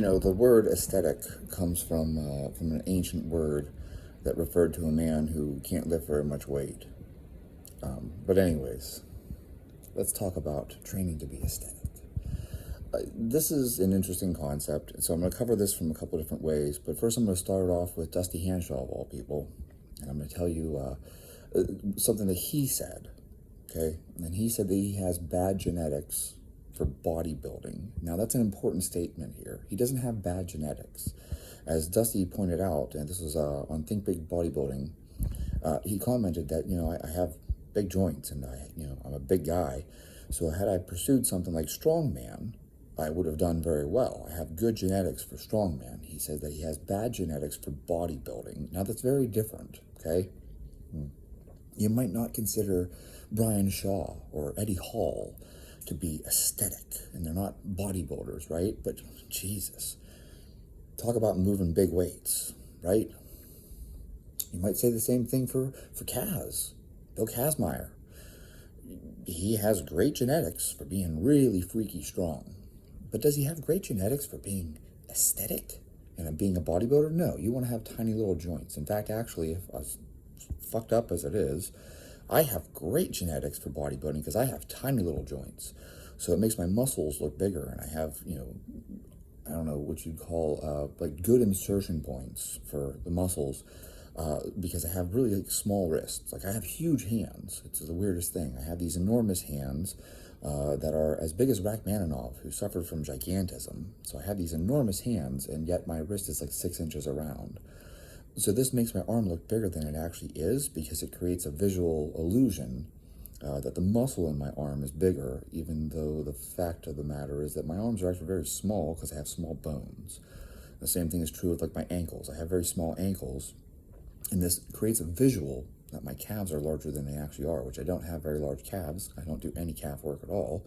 The word aesthetic comes from an ancient word that referred to a man who can't lift very much weight. But anyways, let's talk about training to be aesthetic. This is an interesting concept, so I'm going to cover this from a couple of different ways. But first, I'm going to start off with Dusty Hanshaw, of all people, and I'm going to tell you something that he said. Okay, and he said that he has bad genetics for bodybuilding. Now, that's an important statement here. He doesn't have bad genetics. As Dusty pointed out, and this was on Think Big Bodybuilding, he commented that, I have big joints and I'm a big guy. So had I pursued something like strongman, I would have done very well. I have good genetics for strongman. He says that he has bad genetics for bodybuilding. Now, that's very different, okay? You might not consider Brian Shaw or Eddie Hall to be aesthetic, and they're not bodybuilders, right? But Jesus, talk about moving big weights, right? You might say the same thing for Kaz, Bill Kazmaier. He has great genetics for being really freaky strong. But does he have great genetics for being aesthetic and being a bodybuilder? No, you want to have tiny little joints. In fact, actually, if as fucked up as it is, I have great genetics for bodybuilding because I have tiny little joints. So it makes my muscles look bigger, and I have, I don't know what you'd call like good insertion points for the muscles because I have really small wrists. Like I have huge hands. It's the weirdest thing. I have these enormous hands that are as big as Rachmaninoff, who suffered from gigantism. So I have these enormous hands, and yet my wrist is like 6 inches around. So this makes my arm look bigger than it actually is because it creates a visual illusion that the muscle in my arm is bigger, even though the fact of the matter is that my arms are actually very small because I have small bones. The same thing is true with like my ankles. I have very small ankles, and this creates a visual that my calves are larger than they actually are, which I don't have very large calves. I don't do any calf work at all.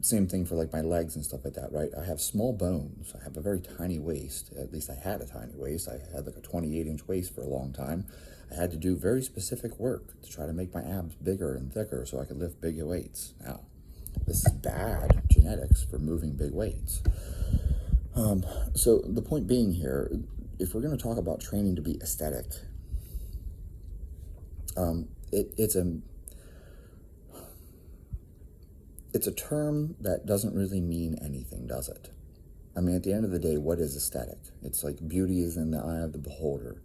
Same thing for like my legs and stuff like that, right? I have small bones. I have a very tiny waist. At least I had a tiny waist. I had like a 28-inch waist for a long time. I had to do very specific work to try to make my abs bigger and thicker so I could lift big weights. Now, this is bad genetics for moving big weights. So the point being here, if we're going to talk about training to be aesthetic, it's a term that doesn't really mean anything, does it? I mean, at the end of the day, what is aesthetic? It's like beauty is in the eye of the beholder.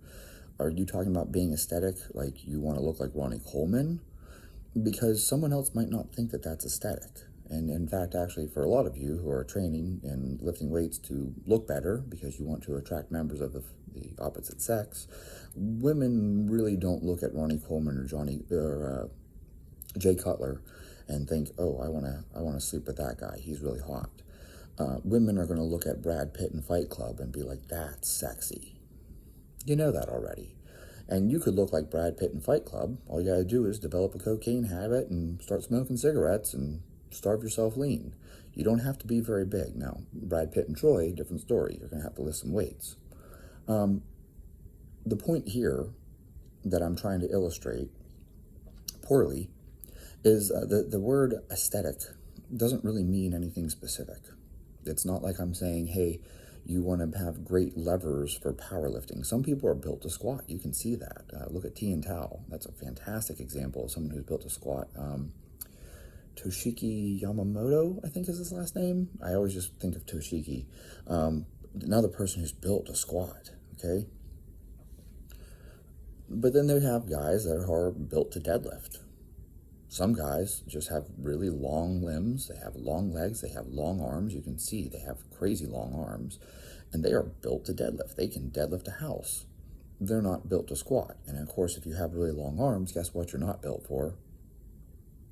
Are you talking about being aesthetic, like you want to look like Ronnie Coleman? Because someone else might not think that that's aesthetic. And in fact, actually, for a lot of you who are training and lifting weights to look better because you want to attract members of the opposite sex, women really don't look at Ronnie Coleman or Jay Cutler and think, oh, I want to sleep with that guy. He's really hot. Women are going to look at Brad Pitt in Fight Club and be like, that's sexy. You know that already. And you could look like Brad Pitt in Fight Club. All you got to do is develop a cocaine habit and start smoking cigarettes and starve yourself lean. You don't have to be very big. Now, Brad Pitt and Troy, different story. You're going to have to lift some weights. The point here that I'm trying to illustrate poorly is the word aesthetic doesn't really mean anything specific. It's not like I'm saying, hey, you want to have great levers for powerlifting. Some people are built to squat. You can see that. Look at Tian Tao. That's a fantastic example of someone who's built to squat. Toshiki Yamamoto, I think is his last name. I always just think of Toshiki. Another person who's built to squat, okay? But then they have guys that are built to deadlift. Some guys just have really long limbs, they have long legs, they have long arms. You can see they have crazy long arms, and they are built to deadlift. They can deadlift a house. They're not built to squat. And of course, if you have really long arms, guess what you're not built for?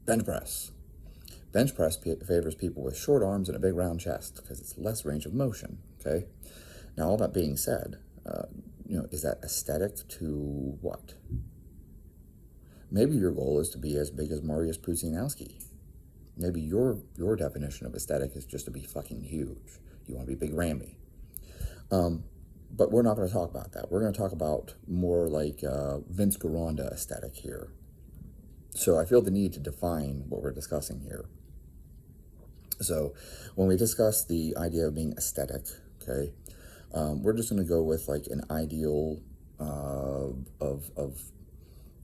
Bench press. Bench press favors people with short arms and a big round chest because it's less range of motion, okay? Now, all that being said, is that aesthetic to what? Maybe your goal is to be as big as Mariusz Pudzianowski. Maybe your definition of aesthetic is just to be fucking huge. You want to be Big Rammy. But we're not going to talk about that. We're going to talk about more like Vince Gironda aesthetic here. So I feel the need to define what we're discussing here. So when we discuss the idea of being aesthetic, okay, we're just going to go with like an ideal of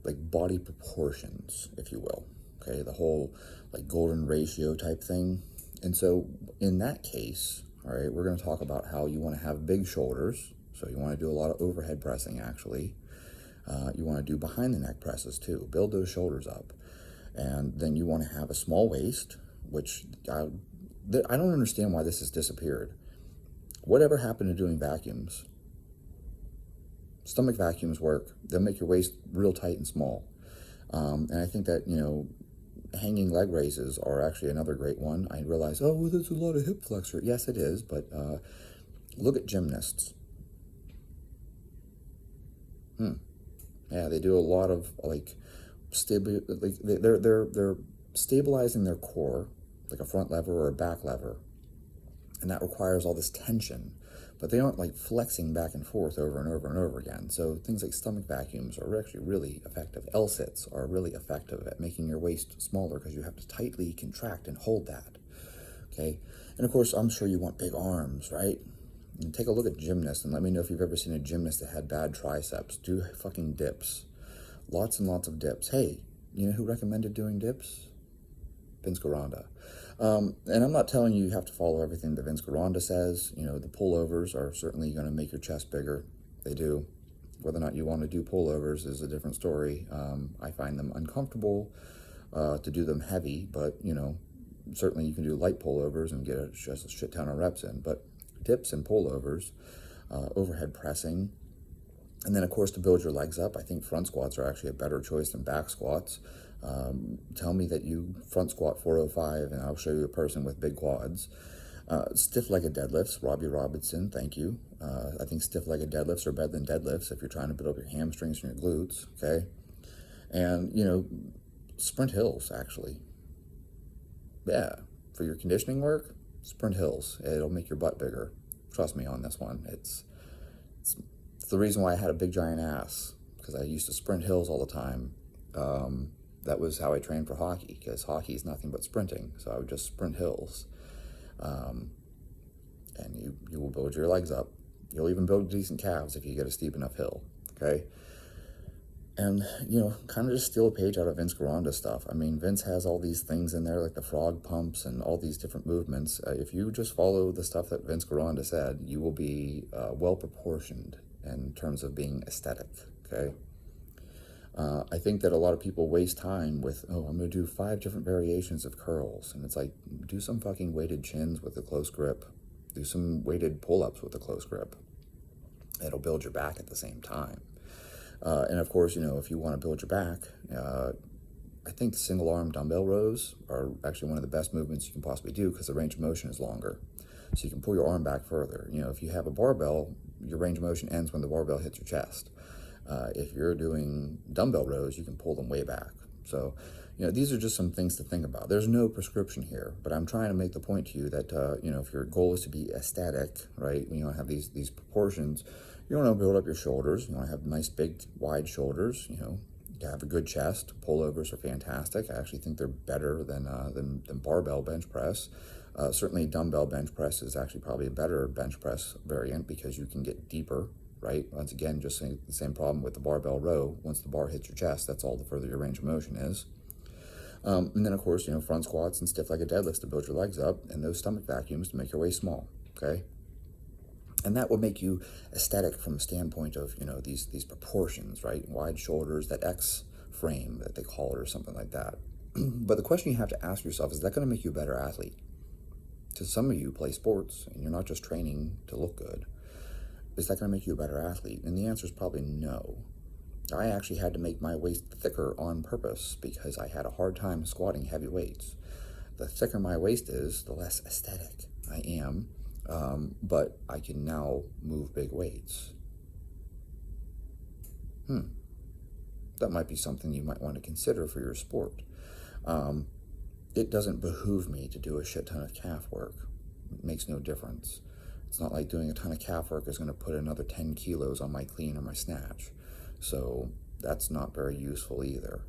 like body proportions, if you will. Okay, the whole like golden ratio type thing. And so in that case, all right, we're going to talk about how you want to have big shoulders. So you want to do a lot of overhead pressing, actually. You want to do behind the neck presses too. Build those shoulders up. And then you want to have a small waist, which I don't understand why this has disappeared. Whatever happened to doing vacuums? Stomach vacuums work. They'll make your waist real tight and small. And I think that, hanging leg raises are actually another great one. I realize, oh, well, there's a lot of hip flexor. Yes, it is, but look at gymnasts. Yeah, they do a lot of they're stabilizing their core, like a front lever or a back lever, and that requires all this tension. But they aren't like flexing back and forth over and over and over again. So things like stomach vacuums are actually really effective. L-sits are really effective at making your waist smaller because you have to tightly contract and hold that. Okay, and of course, I'm sure you want big arms, right? And take a look at gymnasts and let me know if you've ever seen a gymnast that had bad triceps. Do fucking dips. Lots and lots of dips. Hey, you know who recommended doing dips? Vince Gironda. And I'm not telling you have to follow everything that Vince Gironda says. The pullovers are certainly going to make your chest bigger. They do. Whether or not you want to do pullovers is a different story. I find them uncomfortable to do them heavy, but, certainly you can do light pullovers and get just a shit ton of reps in. But dips and pullovers, overhead pressing, and then, of course, to build your legs up, I think front squats are actually a better choice than back squats. Tell me that you front squat 405, and I'll show you a person with big quads. Stiff-legged deadlifts, Robbie Robinson, thank you. I think stiff-legged deadlifts are better than deadlifts if you're trying to build up your hamstrings and your glutes, okay? And, sprint hills, actually. Yeah, for your conditioning work, sprint hills. It'll make your butt bigger. Trust me on this one. It's the reason why I had a big giant ass, because I used to sprint hills all the time. That was how I trained for hockey, because hockey is nothing but sprinting. So I would just sprint hills. And you will build your legs up. You'll even build decent calves if you get a steep enough hill, okay? And, kind of just steal a page out of Vince Gironda stuff. I mean, Vince has all these things in there, like the frog pumps and all these different movements. If you just follow the stuff that Vince Gironda said, you will be well-proportioned in terms of being aesthetic, okay? I think that a lot of people waste time with, I'm going to do 5 different variations of curls. And it's like, do some fucking weighted chins with a close grip. Do some weighted pull-ups with a close grip. It'll build your back at the same time. And of course, if you want to build your back, I think single arm dumbbell rows are actually one of the best movements you can possibly do because the range of motion is longer. So you can pull your arm back further. If you have a barbell, your range of motion ends when the barbell hits your chest. If you're doing dumbbell rows, you can pull them way back. So, these are just some things to think about. There's no prescription here, but I'm trying to make the point to you that, if your goal is to be aesthetic, right, you want to have these proportions, you want to build up your shoulders. You want to have nice, big, wide shoulders, you have a good chest. Pullovers are fantastic. I actually think they're better than barbell bench press. Certainly dumbbell bench press is actually probably a better bench press variant because you can get deeper, right? Once again, just the same problem with the barbell row. Once the bar hits your chest, that's all the further your range of motion is. And then, of course, front squats and stiff-legged deadlifts to build your legs up, and those stomach vacuums to make your waist small, okay? And that will make you aesthetic from a standpoint of, these proportions, right? Wide shoulders, that X frame that they call it or something like that. But the question you have to ask yourself, is that going to make you a better athlete? Because some of you play sports, and you're not just training to look good. Is that going to make you a better athlete? And the answer is probably no. I actually had to make my waist thicker on purpose because I had a hard time squatting heavy weights. The thicker my waist is, the less aesthetic I am, but I can now move big weights. That might be something you might want to consider for your sport. It doesn't behoove me to do a shit ton of calf work. It makes no difference. It's not like doing a ton of calf work is going to put another 10 kilos on my clean or my snatch. So that's not very useful either.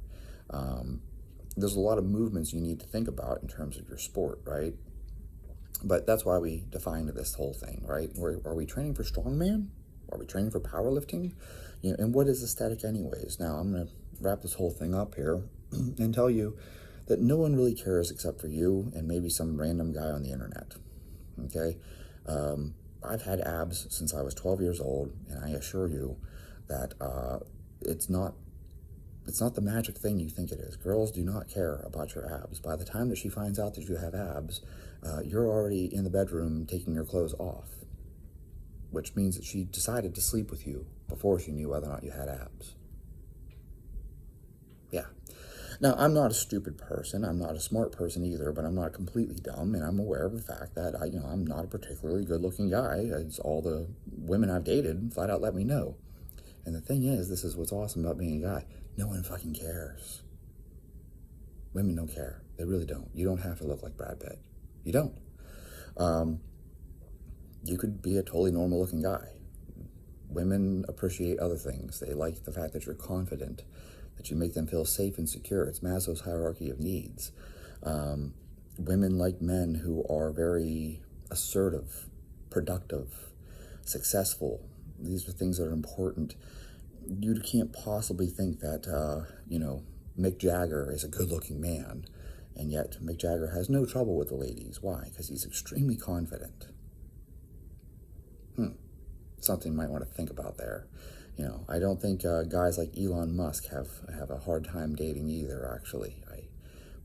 There's a lot of movements you need to think about in terms of your sport, right? But that's why we defined this whole thing, right? Are we training for strongman? Are we training for powerlifting? And what is aesthetic anyways? Now, I'm going to wrap this whole thing up here and tell you that no one really cares except for you and maybe some random guy on the internet, okay? I've had abs since I was 12 years old, and I assure you that it's not the magic thing you think it is. Girls do not care about your abs. By the time that she finds out that you have abs, you're already in the bedroom taking your clothes off, which means that she decided to sleep with you before she knew whether or not you had abs. Yeah. Now, I'm not a stupid person. I'm not a smart person either, but I'm not completely dumb, and I'm aware of the fact that I'm not a particularly good-looking guy, as all the women I've dated flat out let me know. And the thing is, this is what's awesome about being a guy. No one fucking cares. Women don't care. They really don't. You don't have to look like Brad Pitt. You don't. You could be a totally normal-looking guy. Women appreciate other things. They like the fact that you're confident, that you make them feel safe and secure. It's Maslow's hierarchy of needs. Women like men who are very assertive, productive, successful. These are things that are important. You can't possibly think that, Mick Jagger is a good-looking man, and yet Mick Jagger has no trouble with the ladies. Why? Because he's extremely confident. Something you might want to think about there. I don't think guys like Elon Musk have a hard time dating either, actually. I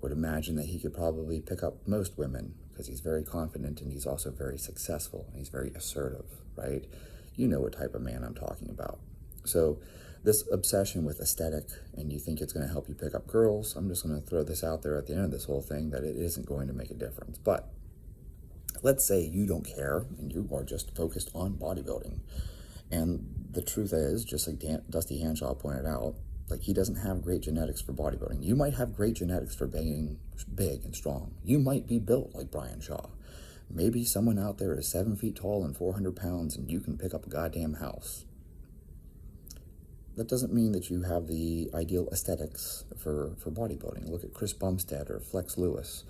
would imagine that he could probably pick up most women because he's very confident and he's also very successful and he's very assertive, right? You know what type of man I'm talking about. So this obsession with aesthetic, and you think it's going to help you pick up girls, I'm just going to throw this out there at the end of this whole thing that it isn't going to make a difference. But let's say you don't care and you are just focused on bodybuilding. And the truth is, just like Dusty Hanshaw pointed out, like, he doesn't have great genetics for bodybuilding. You might have great genetics for being big and strong. You might be built like Brian Shaw. Maybe someone out there is 7 feet tall and 400 pounds and you can pick up a goddamn house. That doesn't mean that you have the ideal aesthetics for bodybuilding. Look at Chris Bumstead or Flex Lewis.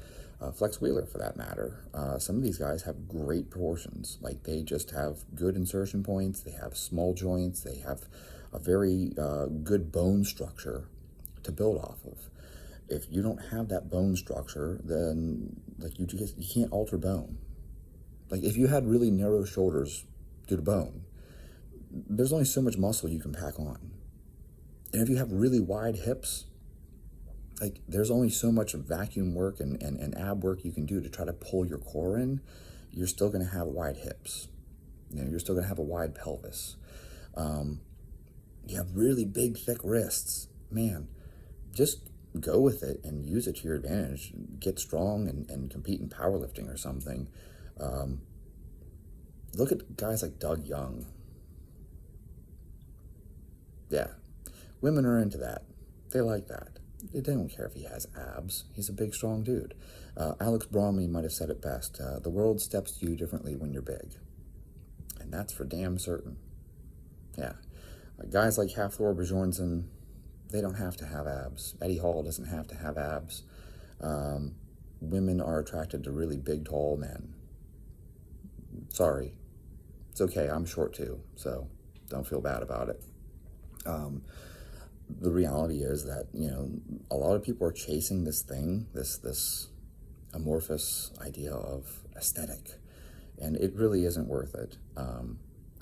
Flex Wheeler, for that matter. Some of these guys have great proportions. Like, they just have good insertion points. They have small joints. They have a very good bone structure to build off of. If you don't have that bone structure, then you can't alter bone. Like, if you had really narrow shoulders due to bone, there's only so much muscle you can pack on. And if you have really wide hips, like, there's only so much vacuum work and ab work you can do to try to pull your core in. You're still going to have wide hips. You're still going to have a wide pelvis. You have really big, thick wrists. Man, just go with it and use it to your advantage. Get strong and compete in powerlifting or something. Look at guys like Doug Young. Yeah, women are into that. They like that. They don't care if he has abs. He's a big, strong dude. Alex Bromley might have said it best. The world steps to you differently when you're big. And that's for damn certain. Yeah. Guys like Hafthor Bjornsson, they don't have to have abs. Eddie Hall doesn't have to have abs. Women are attracted to really big, tall men. Sorry. It's okay. I'm short too, so don't feel bad about it. The reality is that, a lot of people are chasing this thing, this amorphous idea of aesthetic, and it really isn't worth it.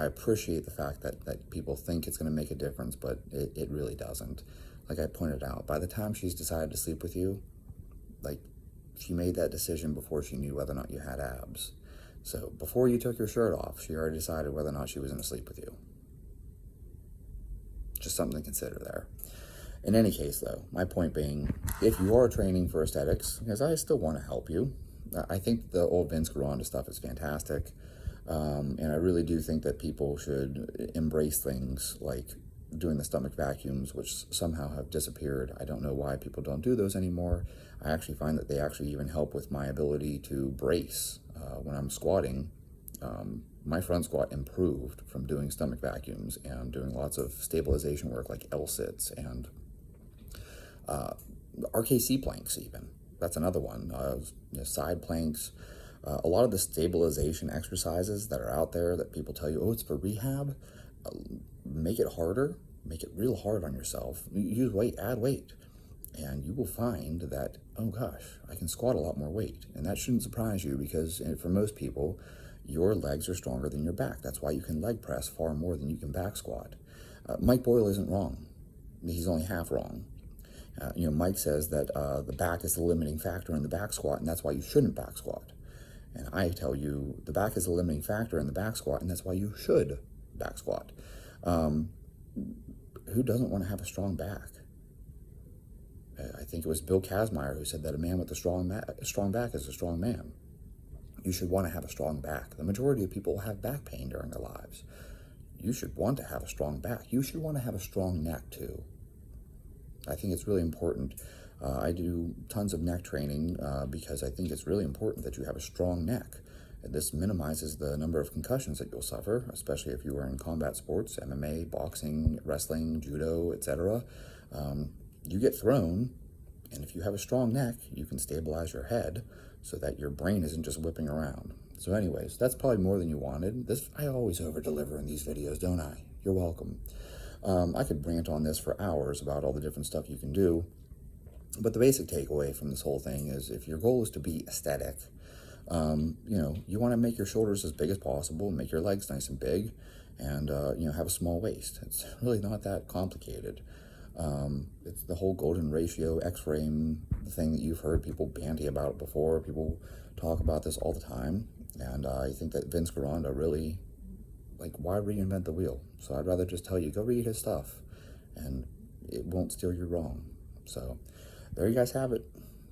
I appreciate the fact that people think it's going to make a difference, but it really doesn't. Like I pointed out, by the time she's decided to sleep with you, like, she made that decision before she knew whether or not you had abs. So before you took your shirt off, she already decided whether or not she was going to sleep with you. Just something to consider there. In any case, though, my point being, if you are training for aesthetics, because I still want to help you, I think the old Vince Gironda stuff is fantastic, and I really do think that people should embrace things like doing the stomach vacuums, which somehow have disappeared. I don't know why people don't do those anymore. I actually find that they actually even help with my ability to brace when I'm squatting. My front squat improved from doing stomach vacuums and doing lots of stabilization work like L-sits and RKC planks even. That's another one. Side planks. A lot of the stabilization exercises that are out there that people tell you, oh, it's for rehab, make it harder, make it real hard on yourself. Use weight, add weight, and you will find that, oh gosh, I can squat a lot more weight. And that shouldn't surprise you, because for most people, your legs are stronger than your back. That's why you can leg press far more than you can back squat. Mike Boyle isn't wrong. He's only half wrong. Mike says that the back is the limiting factor in the back squat, and that's why you shouldn't back squat. And I tell you, the back is the limiting factor in the back squat, and that's why you should back squat. Who doesn't want to have a strong back? I think it was Bill Kazmaier who said that a man with a strong back is a strong man. You should want to have a strong back. The majority of people have back pain during their lives. You should want to have a strong back. You should want to have a strong neck too. I think it's really important. I do tons of neck training because I think it's really important that you have a strong neck. This minimizes the number of concussions that you'll suffer, especially if you are in combat sports, MMA, boxing, wrestling, judo, etc. You get thrown, and if you have a strong neck, you can stabilize your head so that your brain isn't just whipping around. So anyways, that's probably more than you wanted. I always over-deliver in these videos, don't I? You're welcome. I could rant on this for hours about all the different stuff you can do, but the basic takeaway from this whole thing is, if your goal is to be aesthetic, you want to make your shoulders as big as possible, make your legs nice and big, and have a small waist. It's really not that complicated. It's the whole golden ratio, X-frame thing that you've heard people banty about before. People talk about this all the time, and I think that Vince Gironda really, why reinvent the wheel? So I'd rather just tell you, go read his stuff, and it won't steer you wrong. So there you guys have it.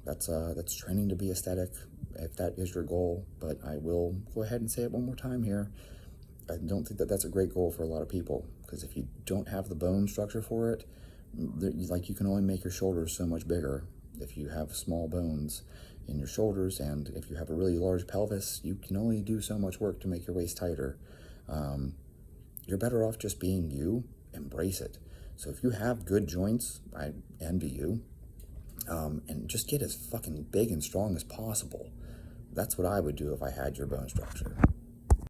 That's training to be aesthetic, if that is your goal. But I will go ahead and say it one more time here. I don't think that that's a great goal for a lot of people, because if you don't have the bone structure for it, you can only make your shoulders so much bigger if you have small bones in your shoulders, and if you have a really large pelvis, you can only do so much work to make your waist tighter. You're better off just being you. Embrace it. So if you have good joints, I envy you, and just get as fucking big and strong as possible. That's what I would do if I had your bone structure.